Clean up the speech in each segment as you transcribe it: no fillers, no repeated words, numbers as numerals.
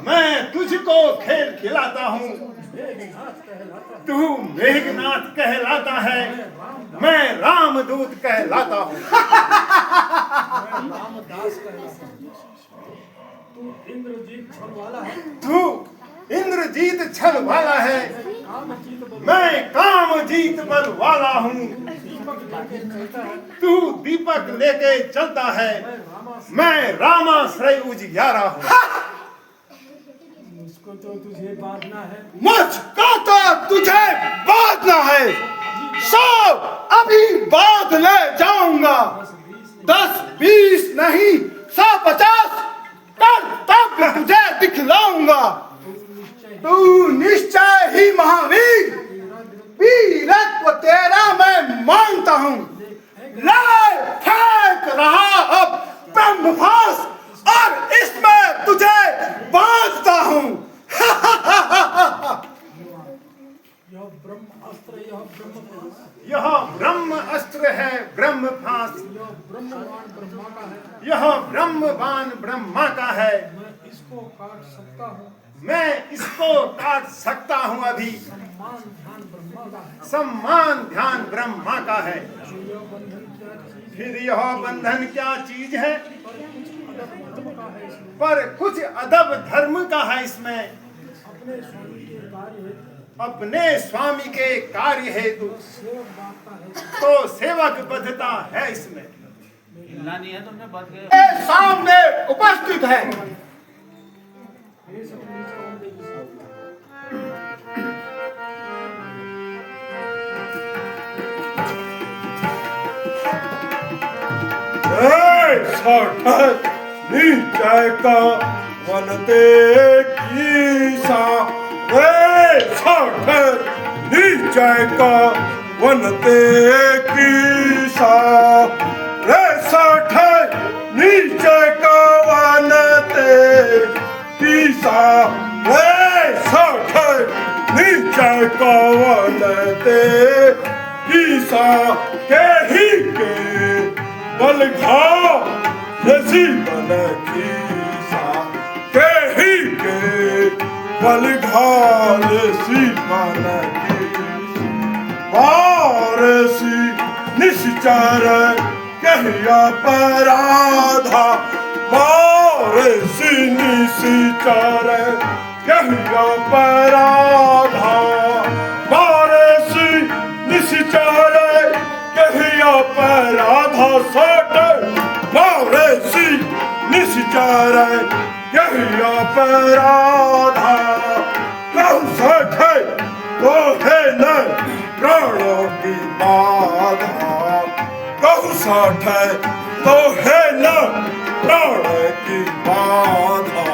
मैं तुझको खेल खिलाता हूँ, तू मेघनाथ कहलाता है, मैं रामदूत कहलाता हूँ। तू इंद्रजीत छल वाला है, मैं कामजीत बल वाला हूँ। तू दीपक लेके चलता है, मैं रामाश्रय उजियारा हूँ। मुझको तो तुझे बांधना है, मुझको तो तुझे बांधना है, सो अभी बांध ले जाऊंगा। 10-20 नहीं 150 कर्तव्य तुझे दिखलाऊंगा। तू निश्चय ही महावीर, वीरत्व तेरा मैं मानता हूँ। ले फेंक रहा अब ब्रह्मभास और इसमें तुझे बांधता हूँ। यह ब्रह्म अस्त्र, यह ब्रह्मभास, यह ब्रह्म अस्त्र है ब्रह्मभास, यह ब्रह्मवान ब्रह्मा का है। यह ब्रह्मवान ब्रह्मा का है। मैं इसको काट सकता हूँ, मैं इसको काट सकता हूँ अभी। सम्मान ध्यान ब्रह्मा का है। सम्मान ध्यान ब्रह्मा का है। यह बंधन क्या चीज, फिर यह बंधन क्या चीज है? पर कुछ अदब धर्म का है इसमें। पर कुछ अदब धर्म का है इसमें। अपने स्वामी के कार्य अपने स्वामी के कार्य है, हेतु सेवक बांटता है। तो सेवक बद्धता है इसमें। हिलना नहीं है, तुमने बच गए। ये सामने उपस्थित है। ये सब नीचे और देखिए। नीचे का वनते कीसा, नीचे का वनते कीसा, रे सठ नीचे का वनते कीसा, रे सठ नीचे का वनते कीसा, के ही के बल घाव जैसी बल कीसा, के ही के बल घाव जैसी बल कीसा, वारसी निश्चर कहिया पराधा, वारसी निश्चर कहिया पराधा, वारसी निश्चर कहिया पराधा, सट वारसी निश्चर कहिया पराधा, कहूँ सठ तो है न प्राणों की बाधा, कहूँ सठ तो है न प्राण की बाधा।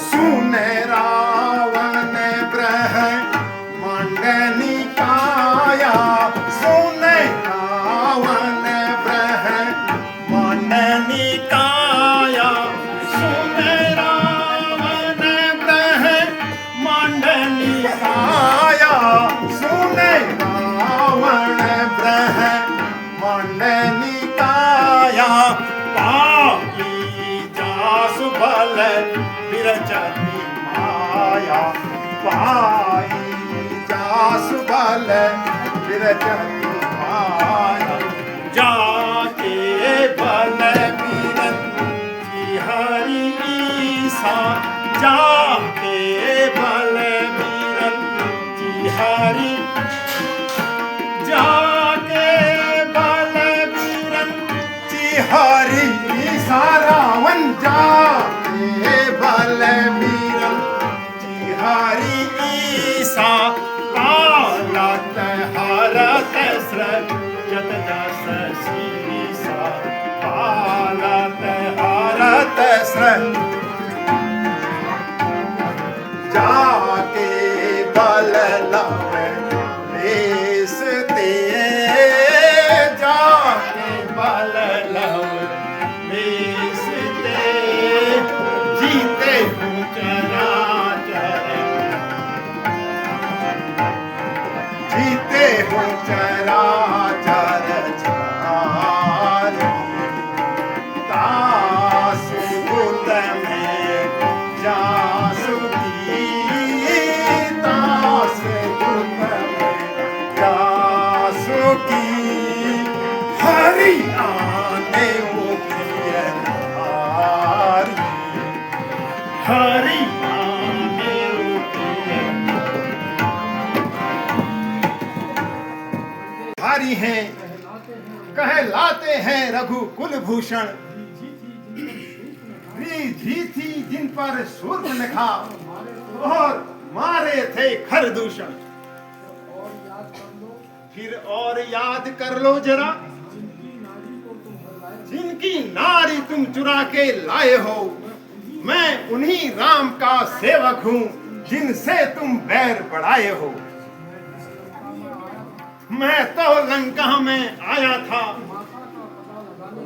सुने रावण ब्रह्मांडनी काया, सुने रावण ब्रह्मांडनी काया, सुने रावण ब्रह्मांडनी काया, सुने रावण ब्रह्मांडनी काया, पाई जासु बल विरचती माया, पाई जासु बल विरचती माया, जाके बल विरंती हरि ईसा, जाके बल विरंती हरि, जाके बल विरंती हरि ईसा, रावण जाके बल विरंती हरि ईसा, कालत हरत सृजत जस शीसा, कालत हरत सृजत, जाके बल लावे देश ते, जाके बल लावे देश ते, जीते हूँ चराचर, जीते हूँ चराचर चार, दास बुंद में जासु की कारी हैं, कहलाते हैं रघुकुल भूषण। रीझी थी जिन पर शूर्पणखा और मारे थे खरदूषण। फिर और याद कर लो जरा, जिनकी नारी तुम चुरा के लाए हो। मैं उन्हीं राम का सेवक हूँ जिनसे तुम बैर बढ़ाए हो। मैं तो लंका में आया था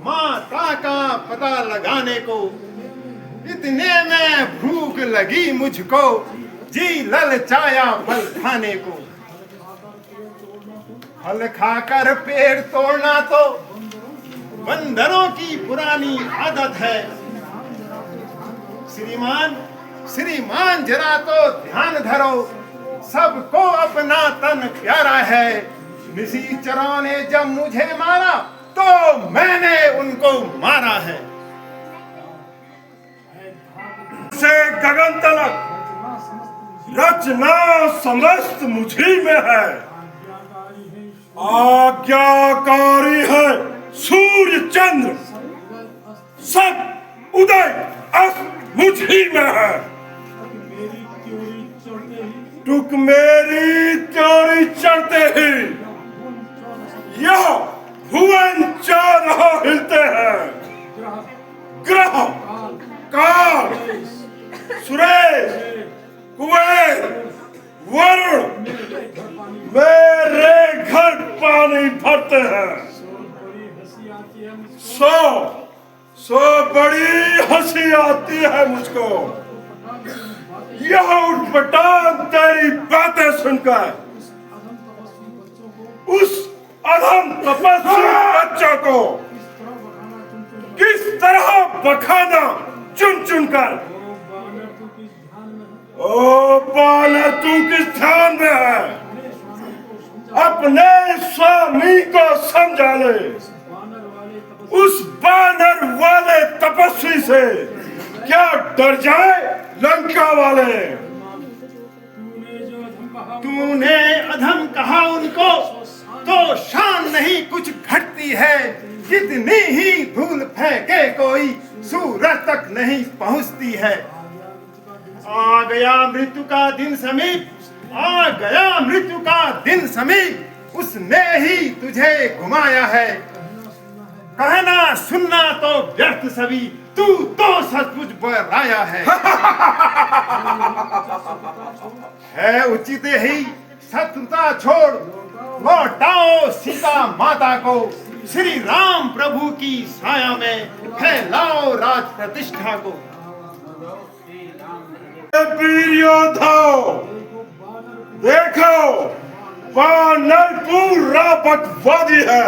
माता का पता लगाने को। इतने में भूख लगी मुझको, जी ललचाया फल खाने को। फल खाकर पेड़ तोड़ना तो बंदरों की पुरानी आदत है। श्रीमान जरा तो ध्यान धरो, सबको अपना तन प्यारा है। निशाचरों ने जब मुझे मारा तो मैंने उनको मारा है। से गगन तलक रचना समस्त मुझी में है। आज्ञाकारी है सूर्य चंद्र, सब उदय अस्त मुझी में है। टुक मेरी त्योरी चढ़ते ही यह भुवन चारों हिलते हैं। ग्रह काल सुरेश कुबेर वरुण मेरे घर पानी भरते हैं। सो बड़ी हंसी आती है मुझको, यह उठपटांग तेरी बातें सुनकर। उस अधम तपस्वी बच्चों को किस तरह बखाना चुन चुन कर। ओ बानर तू किस ध्यान में है, अपने स्वामी को समझा ले। उस बानर वाले तपस्वी से क्या डर जाए लंका वाले। तूने अधम कहा उनको तो शान नहीं कुछ घटती है। कितनी ही धूल फेंके कोई सूरज तक नहीं पहुंचती है। आ गया मृत्यु का दिन समीप, आ गया मृत्यु का दिन समीप। उसने ही तुझे घुमाया है। कहना सुनना तो व्यर्थ सभी, तू तो सचमुच बराया है उचित ही शत्रुता छोड़ लौटाओ सीता माता को। श्री राम प्रभु की छाया में फैलाओ राज प्रतिष्ठा को। वीर योद्धाओ देखो, बानर पूरा बकवादी है।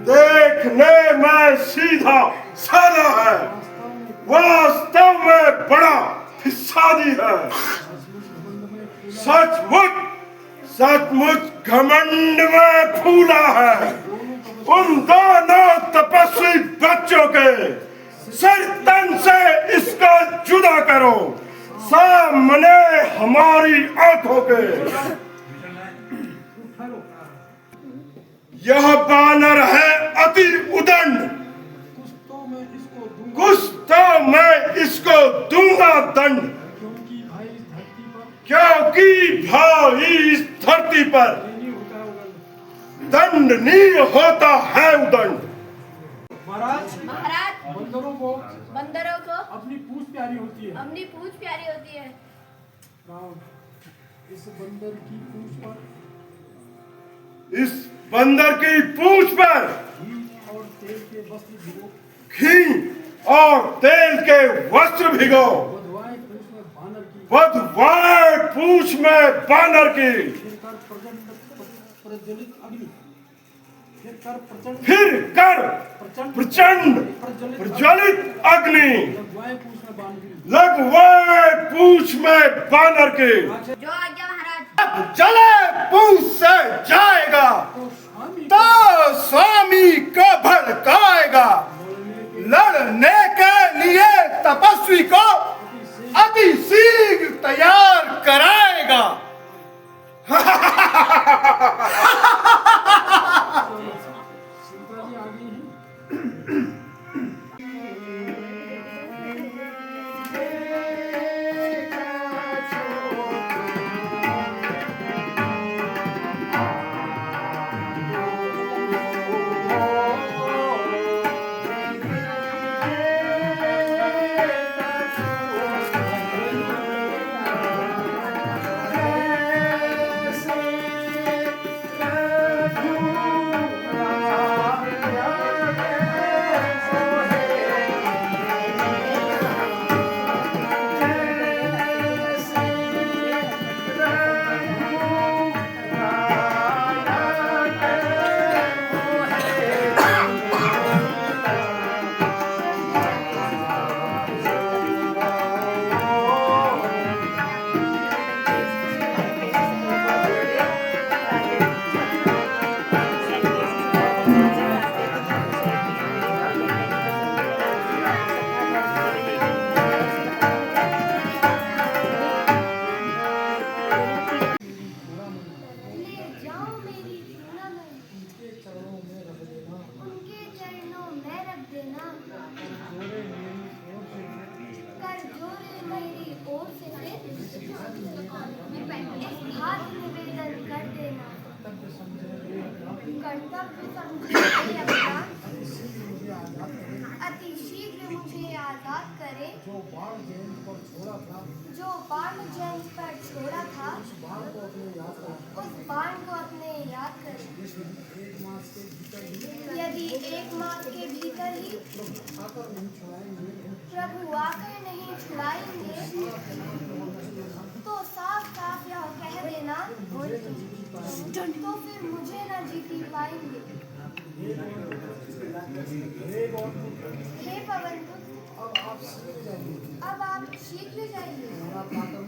देखने में सीधा साधा है, वास्तव में बड़ा फिसादी है। सचमुच घमंड में फूला है। उन दोनों तपस्वी बच्चों के सिर तन से इसको जुदा करो, सामने हमारी आंखों के। यह बानर है अति उदंड, कुछ तो मैं इसको दूंगा दंड। क्योंकि भाई इस धरती पर दंडनीय होता है उदंड। महाराज बंदरों को अपनी पूंछ प्यारी होती है। राम, इस बंदर की पूंछ पर घी और तेल के वस्त्र भिगो। वधवाए पूंछ में बानर की, फिर कर प्रचंड प्रज्वलित अग्नि। लगवाए पूंछ में बानर की, जो आज्ञा महाराज। अब जले पूंछ से जाएगा तो स्वामी को भड़काएगा। लड़ने के लिए तपस्वी को अति शीघ्र तैयार कराएगा। इस हाथ निवेदन कर देना, कर्तव्य समझे अपना अति शीघ्र मुझे आजाद करे। अति शीघ्र मुझे आजाद करे। जो बाण जयंत पर छोड़ा था, जो बाण जयंत पर छोड़ा था, उस बाण को अपने याद करे। उस बाण को अपने याद करे। एक मास के भीतर ही यदि 1 मास के भीतर ही प्रभु आकर नहीं छुड़ाएंगे, प्रभु आकर नहीं छुड़ाएंगे, तो साफ साफ यह कह देना, तो फिर मुझे न जीती पाएंगे। हे पवन पुत्र, अब आप शीघ्र जाइए। अब आप शीघ्र जाइए। हमारा पराक्रम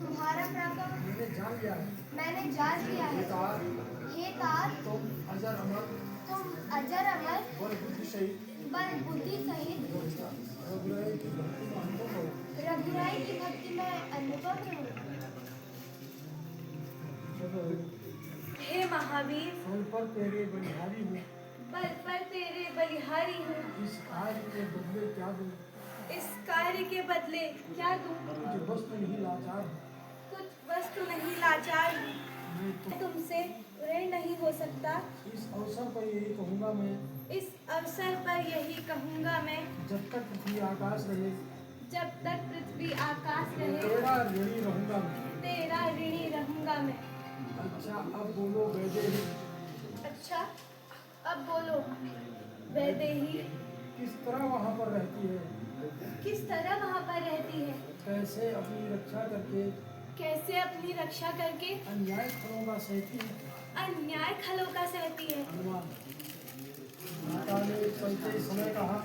तुम्हारा पराक्रम मैंने जान लिया है। मैंने जान लिया है। हे तात, तुम अजर अमर तुम अजर अमर बल बुद्धि सहित बल बुद्धि सहित रघुराई की भक्ति में अनुभव हो। रघुराई की भक्ति में अनुभव हूँ। हे महावीर, फल पर तेरे बलिहारी हूँ। बल पर तेरे बलिहारी हूँ। इस कार्य के बदले क्या दूँ? इस कार्य के बदले क्या दूँ? कुछ वस्तु नहीं लाचार हूँ। कुछ वस्तु नहीं लाचार हूँ। मैं तुमसे ऋण नहीं हो सकता। इस अवसर पर यही कहूँगा मैं, इस अवसर पर यही कहूँगा मैं, जब तक पृथ्वी आकाश रहे जब तक पृथ्वी आकाश रहे तेरा ऋणी रहूँगा मैं। तेरा ऋणी रहूँगा मैं। अच्छा अब बोलो वैदेही, अच्छा अब बोलो वैदेही, किस तरह वहाँ पर रहती है? किस तरह वहाँ पर रहती है? कैसे अपनी रक्षा करके कैसे अपनी रक्षा करके अन्याय फलों का सहती है? अन्याय खलों का सहती है? हनुमान माता ने चलते समय कहा,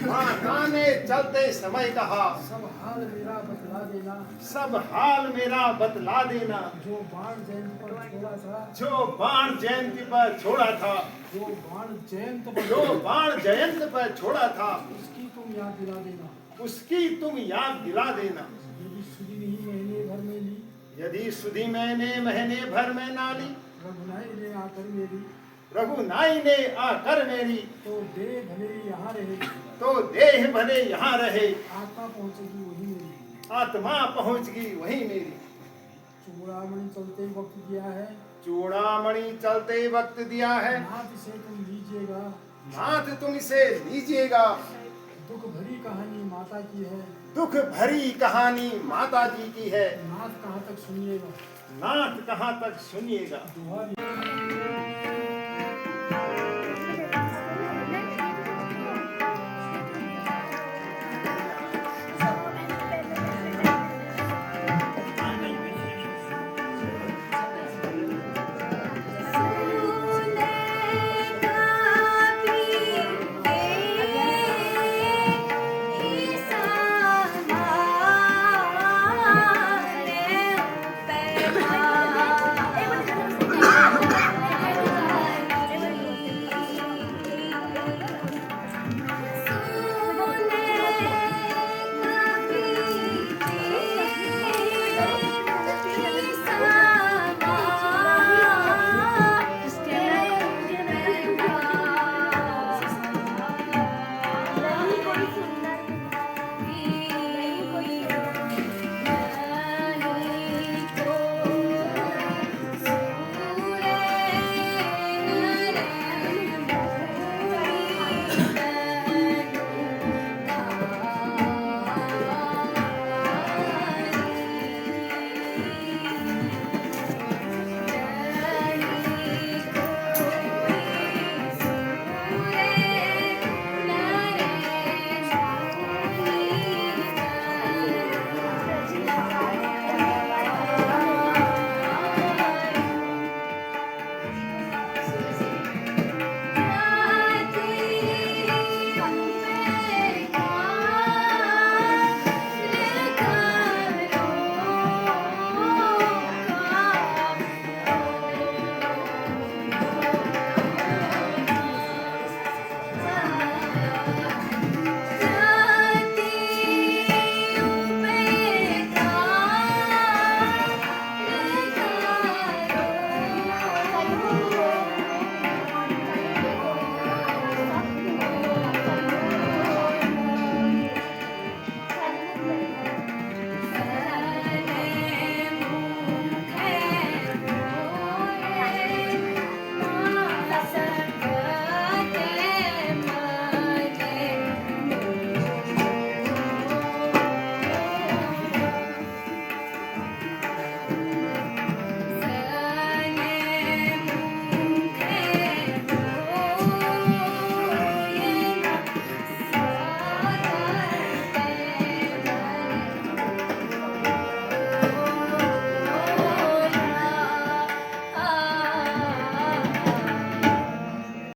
माता ने चलते समय कहा, सब हाल मेरा बतला देना। सब हाल मेरा बतला देना। जो बाण जयंत पर छोड़ा था, जो बाण जयंती पर छोड़ा था, जो बाण जयंत पर जो बाण जयंत पर छोड़ा था, उसकी तुम याद दिला देना। उसकी तुम याद दिला देना। यदि सुधी नहीं महीने भर में ली, यदि सुधी मैंने महीने भर में ना ली, रघुनाई ने आकर मेरी, रघुनाई ने आकर मेरी, तो देह भले ही यहाँ रहे, तो देह भले यहाँ रहे, आत्मा पहुँचेगी वही मेरी। आत्मा पहुँचगी वही मेरी। चूड़ामणि चलते वक्त दिया है, चूड़ामणि चलते वक्त दिया है, नाथ से तुम लीजिएगा। नाथ तुम इसे लीजिएगा। दुख भरी कहानी माता की है, दुख भरी कहानी माता जी की है। नाथ कहाँ तक सुनिएगा। नाथ कहाँ तक सुनिएगा। दुआ